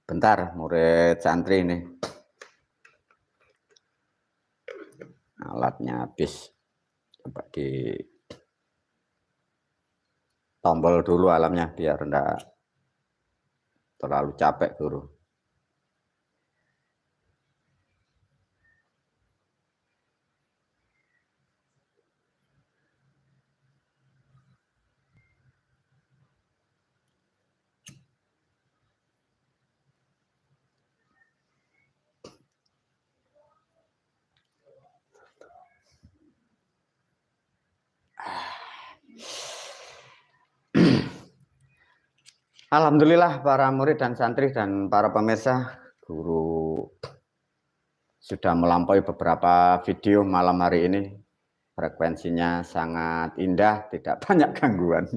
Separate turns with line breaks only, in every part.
Bentar, murid santri ini. Alatnya habis. Coba di tombol dulu alamnya biar enggak terlalu capek guru. Alhamdulillah para murid dan santri dan para pemirsa, guru sudah melampaui beberapa video malam hari ini. Frekuensinya sangat indah, tidak banyak gangguan.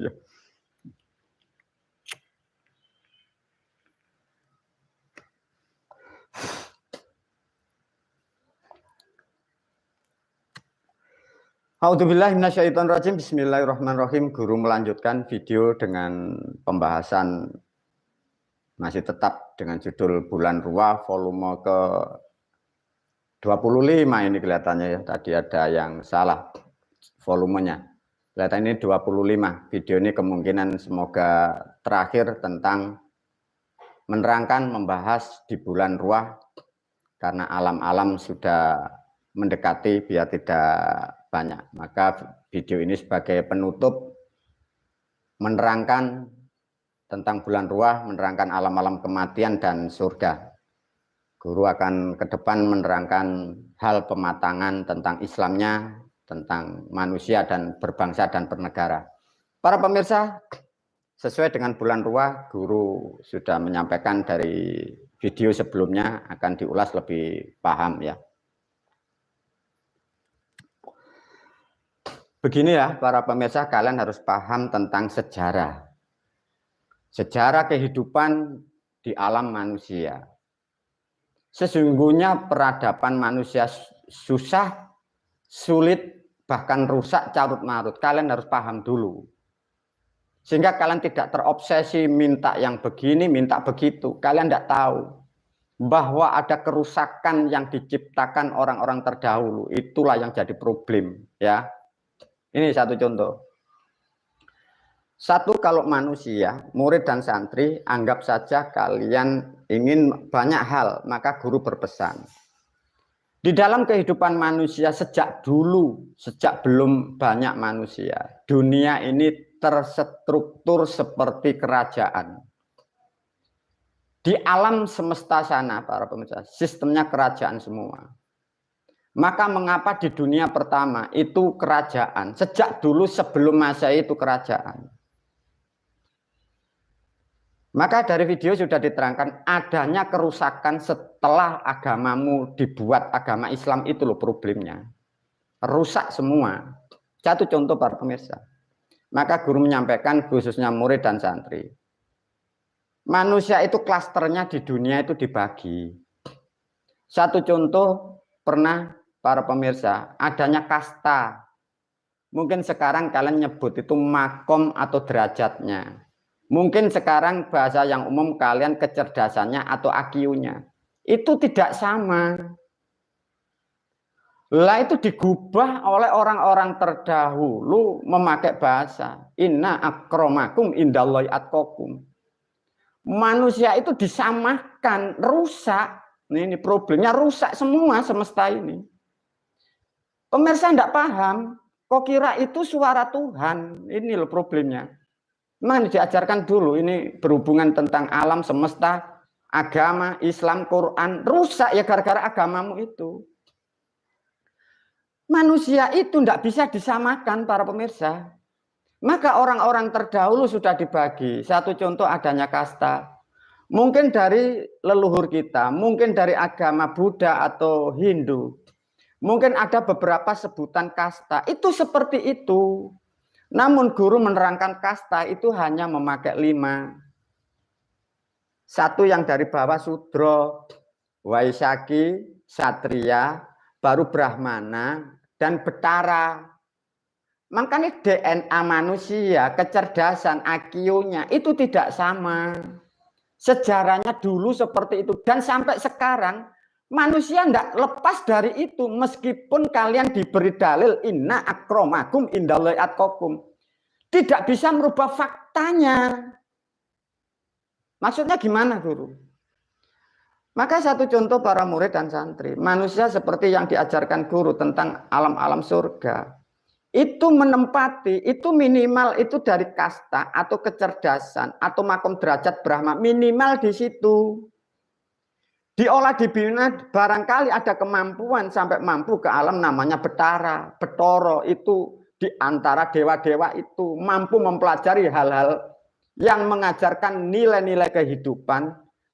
A'udzubillahi minasyaitonirrajim. Bismillahirrahmanirrahim. Guru melanjutkan video dengan pembahasan masih tetap dengan judul Bulan Ruah volume ke 25 ini kelihatannya ya. Tadi ada yang salah volumenya. Kelihatan ini 25. Video ini kemungkinan semoga terakhir tentang menerangkan membahas di bulan Ruah karena alam-alam sudah mendekati biar tidak banyak. Maka video ini sebagai penutup menerangkan tentang bulan Ruah, menerangkan alam-alam kematian dan surga. Guru akan ke depan menerangkan hal pematangan tentang Islamnya, tentang manusia dan berbangsa dan bernegara. Para pemirsa, sesuai dengan bulan Ruah, guru sudah menyampaikan dari video sebelumnya, akan diulas lebih paham ya. Begini ya para pemirsa, kalian harus paham tentang sejarah. Sejarah kehidupan di alam manusia. Sesungguhnya peradaban manusia susah, sulit, bahkan rusak, carut marut. Kalian harus paham dulu. Sehingga kalian tidak terobsesi minta yang begini, minta begitu. Kalian tidak tahu bahwa ada kerusakan yang diciptakan orang-orang terdahulu. Itulah yang jadi problem ya. Ini satu contoh. Satu, kalau manusia, murid dan santri, anggap saja kalian ingin banyak hal, maka guru berpesan. Di dalam kehidupan manusia sejak dulu, sejak belum banyak manusia, dunia ini terstruktur seperti kerajaan. Di alam semesta sana, para pemirsa, sistemnya kerajaan semua. Maka mengapa di dunia pertama itu kerajaan? Sejak dulu sebelum Masehi itu kerajaan. Maka dari video sudah diterangkan adanya kerusakan setelah agamamu dibuat agama Islam itu loh problemnya. Rusak semua. Satu contoh para pemirsa. Maka guru menyampaikan khususnya murid dan santri. Manusia itu klasternya di dunia itu dibagi. Satu contoh pernah para pemirsa, adanya kasta. Mungkin sekarang kalian nyebut itu makom atau derajatnya. Mungkin sekarang bahasa yang umum kalian kecerdasannya atau IQ-nya. Itu tidak sama. Lah itu digubah oleh orang-orang terdahulu memakai bahasa. Inna akramakum indallahi atqakum. Manusia itu disamakan, rusak. Ini problemnya rusak semua semesta ini. Pemirsa tidak paham, kok kira itu suara Tuhan. Ini loh problemnya. Memang diajarkan dulu, ini berhubungan tentang alam semesta, agama, Islam, Quran. Rusak ya gara-gara agamamu itu. Manusia itu tidak bisa disamakan para pemirsa. Maka orang-orang terdahulu sudah dibagi. Satu contoh adanya kasta. Mungkin dari leluhur kita, mungkin dari agama Buddha atau Hindu. Mungkin ada beberapa sebutan kasta, itu seperti itu. Namun guru menerangkan kasta itu hanya memakai 5. Satu yang dari bawah Sudra, Waisaki, Satria, baru Brahmana, dan Betara. Makanya DNA manusia, kecerdasan, IQ-nya itu tidak sama. Sejarahnya dulu seperti itu. Dan sampai sekarang, manusia tidak lepas dari itu. Meskipun kalian diberi dalil, inna akromakum indallahi atqakum. Tidak bisa merubah faktanya. Maksudnya gimana, Guru? Maka satu contoh para murid dan santri. Manusia seperti yang diajarkan guru tentang alam-alam surga. Itu menempati, itu minimal itu dari kasta atau kecerdasan atau makom derajat Brahma, minimal di situ. Diolah dibina barangkali ada kemampuan sampai mampu ke alam namanya Betara, Betoro, itu di antara dewa-dewa itu mampu mempelajari hal-hal yang mengajarkan nilai-nilai kehidupan,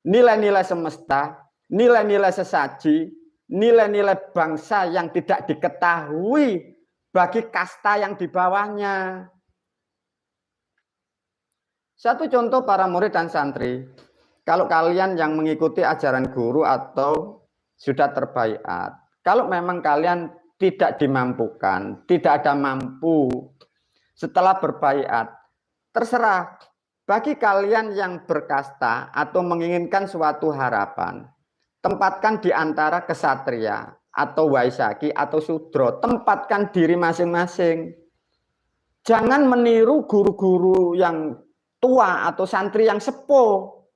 nilai-nilai semesta, nilai-nilai sesaji, nilai-nilai bangsa yang tidak diketahui bagi kasta yang di bawahnya. Satu contoh para murid dan santri, kalau kalian yang mengikuti ajaran guru atau sudah terbaiat, kalau memang kalian tidak dimampukan, tidak ada mampu setelah berbaiat, terserah. Bagi kalian yang berkasta atau menginginkan suatu harapan, tempatkan di antara kesatria atau waisaki atau sudro, tempatkan diri masing-masing. Jangan meniru guru-guru yang tua atau santri yang sepuh.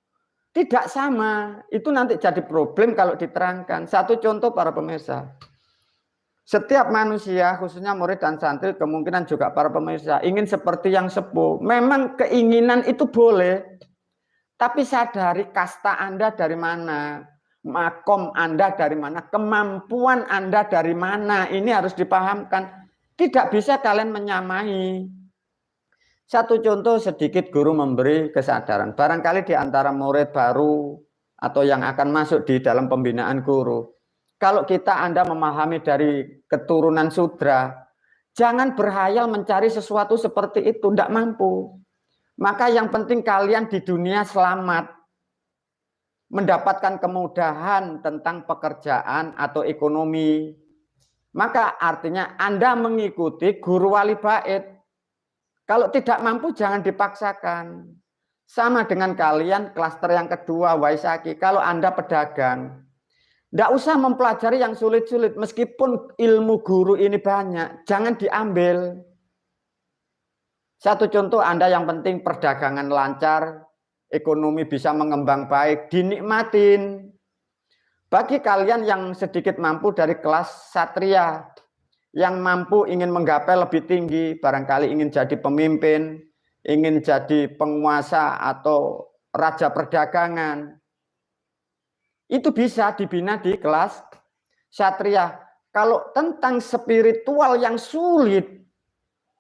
Tidak sama, itu nanti jadi problem kalau diterangkan. Satu contoh para pemirsa. Setiap manusia, khususnya murid dan santri, kemungkinan juga para pemirsa, ingin seperti yang sepuh. Memang keinginan itu boleh, tapi sadari kasta Anda dari mana, makom Anda dari mana, kemampuan Anda dari mana, ini harus dipahamkan. Tidak bisa kalian menyamai. Satu contoh sedikit guru memberi kesadaran. Barangkali di antara murid baru atau yang akan masuk di dalam pembinaan guru, kalau Anda memahami dari keturunan sudra, jangan berhayal mencari sesuatu seperti itu, tidak mampu. Maka yang penting kalian di dunia selamat, mendapatkan kemudahan tentang pekerjaan atau ekonomi. Maka artinya Anda mengikuti guru wali bait. Kalau tidak mampu jangan dipaksakan. Sama dengan kalian klaster yang kedua, waisaki. Kalau Anda pedagang, tidak usah mempelajari yang sulit-sulit, meskipun ilmu guru ini banyak, jangan diambil. Satu contoh Anda yang penting perdagangan lancar, ekonomi bisa mengembang baik, dinikmatin. Bagi kalian yang sedikit mampu dari kelas satria, yang mampu ingin menggapai lebih tinggi, barangkali ingin jadi pemimpin, ingin jadi penguasa atau raja perdagangan, itu bisa dibina di kelas satria. Kalau tentang spiritual yang sulit,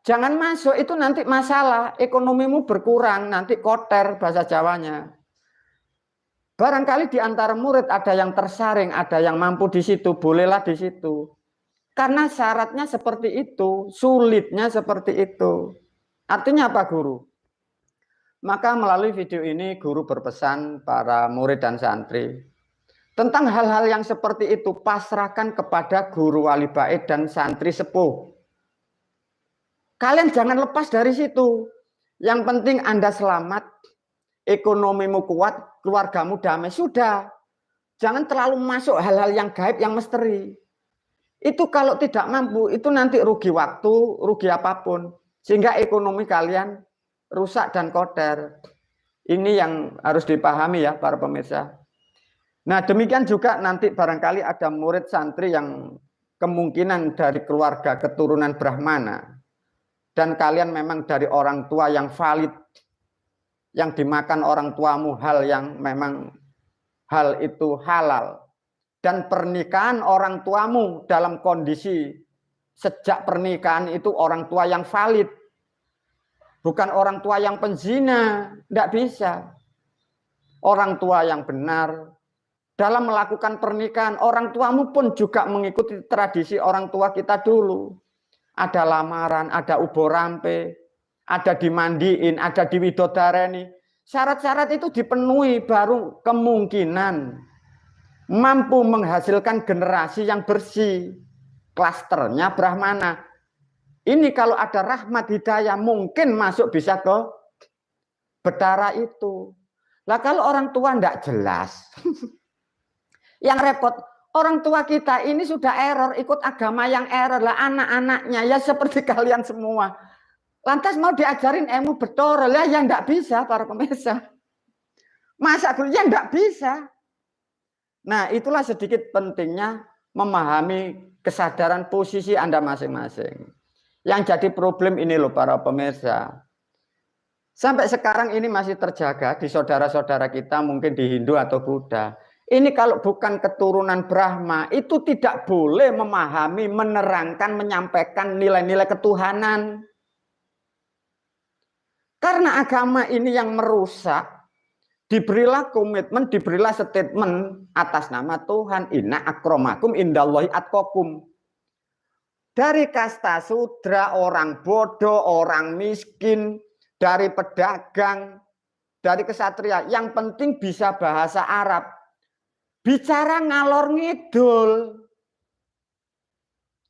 jangan masuk, itu nanti masalah, ekonomimu berkurang, nanti koter bahasa Jawanya. Barangkali di antara murid ada yang tersaring, ada yang mampu di situ, bolehlah di situ. Karena syaratnya seperti itu, sulitnya seperti itu. Artinya apa, guru? Maka melalui video ini guru berpesan para murid dan santri, tentang hal-hal yang seperti itu, pasrahkan kepada guru wali bait dan santri sepuh. Kalian jangan lepas dari situ. Yang penting Anda selamat, ekonomimu kuat, keluargamu damai, sudah. Jangan terlalu masuk hal-hal yang gaib, yang misteri. Itu kalau tidak mampu, itu nanti rugi waktu, rugi apapun. Sehingga ekonomi kalian rusak dan kotor. Ini yang harus dipahami ya para pemirsa. Nah demikian juga nanti barangkali ada murid santri yang kemungkinan dari keluarga keturunan Brahmana. Dan kalian memang dari orang tua yang valid. Yang dimakan orang tuamu hal yang memang hal itu halal. Dan pernikahan orang tuamu dalam kondisi sejak pernikahan itu orang tua yang valid. Bukan orang tua yang penzina. Tidak bisa. Orang tua yang benar. Dalam melakukan pernikahan, orang tuamu pun juga mengikuti tradisi orang tua kita dulu. Ada lamaran, ada ubo rampe, ada dimandiin, ada diwidodareni. Syarat-syarat itu dipenuhi baru kemungkinan mampu menghasilkan generasi yang bersih. Klasternya Brahmana. Ini kalau ada rahmat hidayah mungkin masuk bisa ke Betara itu. Lah kalau orang tua enggak jelas, yang repot orang tua kita ini sudah error, ikut agama yang error lah, anak-anaknya ya seperti kalian semua. Lantas mau diajarin ilmu betul lah, ya enggak bisa para pemirsa. Masa gurunya enggak bisa. Nah, itulah sedikit pentingnya memahami kesadaran posisi Anda masing-masing. Yang jadi problem ini loh para pemirsa. Sampai sekarang ini masih terjaga di saudara-saudara kita, mungkin di Hindu atau Buddha. Ini kalau bukan keturunan Brahma, itu tidak boleh memahami, menerangkan, menyampaikan nilai-nilai ketuhanan. Karena agama ini yang merusak, diberilah komitmen, diberilah statement atas nama Tuhan. Inna akromakum indallahi atqakum. Dari kasta sudra, orang bodoh, orang miskin, dari pedagang, dari kesatria, yang penting bisa bahasa Arab. Bicara ngalor ngidul.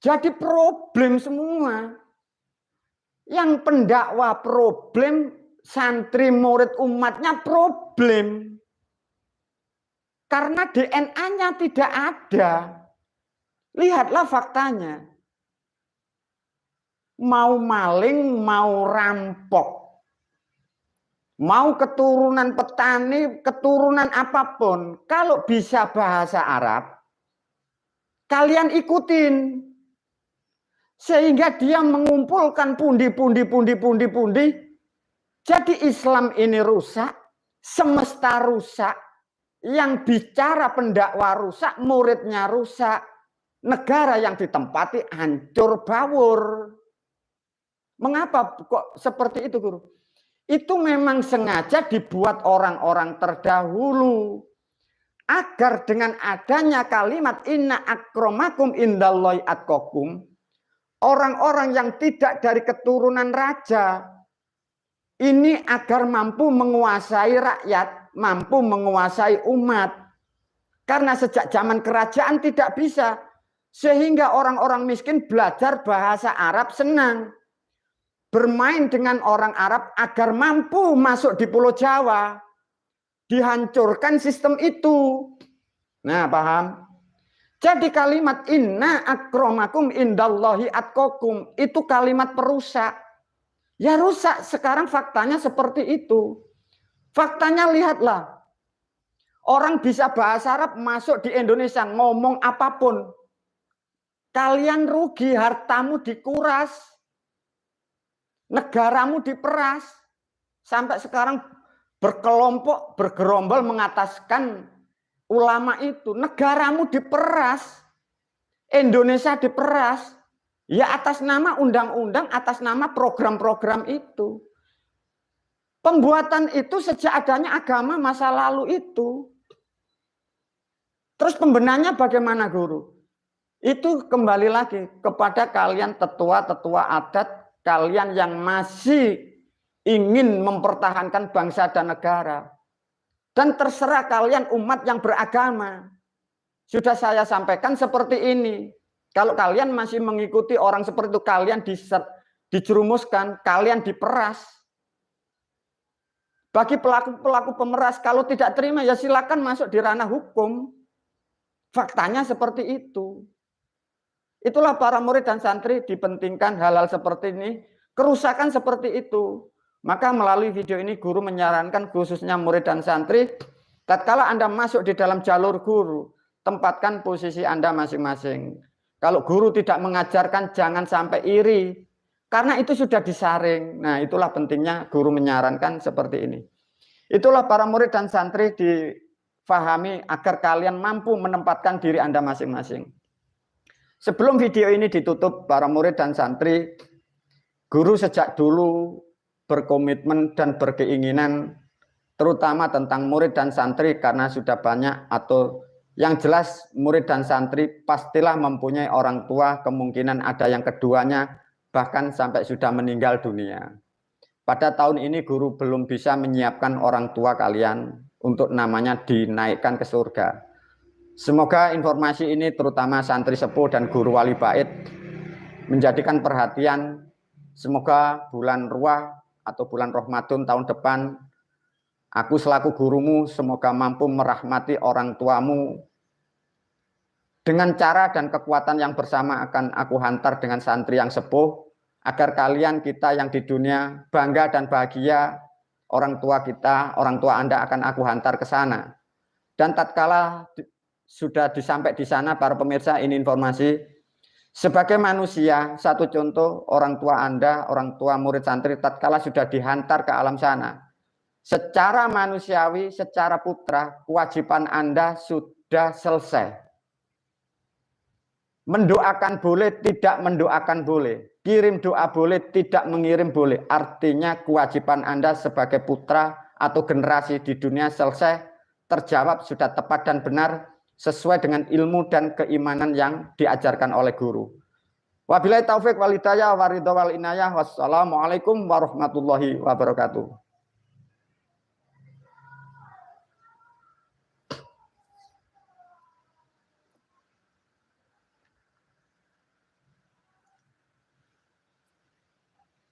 Jadi problem semua. Yang pendakwa problem, santri murid umatnya problem. Karena DNA-nya tidak ada. Lihatlah faktanya. Mau maling, mau rampok. Mau keturunan petani, keturunan apapun. Kalau bisa bahasa Arab, kalian ikutin. Sehingga dia mengumpulkan pundi. Jadi Islam ini rusak, semesta rusak, yang bicara pendakwa rusak, muridnya rusak, negara yang ditempati hancur bawur. Mengapa kok seperti itu, Guru? Itu memang sengaja dibuat orang-orang terdahulu. Agar dengan adanya kalimat inna akromakum indallahi atqakum, orang-orang yang tidak dari keturunan raja ini agar mampu menguasai rakyat, mampu menguasai umat. Karena sejak zaman kerajaan tidak bisa. Sehingga orang-orang miskin belajar bahasa Arab senang. Bermain dengan orang Arab agar mampu masuk di Pulau Jawa. Dihancurkan sistem itu. Nah, paham? Jadi kalimat inna akromakum indallahi atqakum itu kalimat perusak. Ya rusak, sekarang faktanya seperti itu. Faktanya lihatlah. Orang bisa bahasa Arab masuk di Indonesia ngomong apapun. Kalian rugi, hartamu dikuras. Negaramu diperas. Sampai sekarang berkelompok, bergerombol mengataskan ulama itu. Negaramu diperas. Indonesia diperas. Ya atas nama undang-undang, atas nama program-program itu. Pembuatan itu sejak adanya agama masa lalu itu. Terus pembenahnya bagaimana, Guru? Itu kembali lagi kepada kalian tetua-tetua adat, kalian yang masih ingin mempertahankan bangsa dan negara. Dan terserah kalian umat yang beragama. Sudah saya sampaikan seperti ini. Kalau kalian masih mengikuti orang seperti itu, kalian dijerumuskan, kalian diperas. Bagi pelaku-pelaku pemeras, kalau tidak terima ya silakan masuk di ranah hukum. Faktanya seperti itu. Itulah para murid dan santri dipentingkan hal-hal seperti ini. Kerusakan seperti itu. Maka melalui video ini guru menyarankan khususnya murid dan santri, tatkala Anda masuk di dalam jalur guru, tempatkan posisi Anda masing-masing. Kalau guru tidak mengajarkan jangan sampai iri, karena itu sudah disaring. Nah, itulah pentingnya guru menyarankan seperti ini. Itulah para murid dan santri difahami agar kalian mampu menempatkan diri Anda masing-masing. Sebelum video ini ditutup, para murid dan santri, guru sejak dulu berkomitmen dan berkeinginan, terutama tentang murid dan santri, karena sudah banyak atau yang jelas murid dan santri pastilah mempunyai orang tua, kemungkinan ada yang keduanya, bahkan sampai sudah meninggal dunia. Pada tahun ini guru belum bisa menyiapkan orang tua kalian untuk namanya dinaikkan ke surga. Semoga informasi ini terutama santri sepuh dan guru wali bait menjadikan perhatian. Semoga bulan Ruah atau bulan Ramadan tahun depan Aku selaku gurumu semoga mampu merahmati orang tuamu dengan cara dan kekuatan yang bersama akan aku hantar dengan santri yang sepuh agar kalian kita yang di dunia bangga dan bahagia. Orang tua kita, orang tua Anda akan aku hantar ke sana. Dan tatkala sudah disampai di sana, para pemirsa, ini informasi sebagai manusia, satu contoh orang tua Anda, orang tua murid santri tatkala sudah dihantar ke alam sana, secara manusiawi, secara putra, kewajiban Anda sudah selesai. Mendoakan boleh, tidak mendoakan boleh. Kirim doa boleh, tidak mengirim boleh. Artinya kewajiban Anda sebagai putra atau generasi di dunia selesai, terjawab, sudah tepat dan benar, sesuai dengan ilmu dan keimanan yang diajarkan oleh guru. Wabillahi taufik wal hidayah wa ridha wal inayah. Wassalamualaikum warahmatullahi wabarakatuh.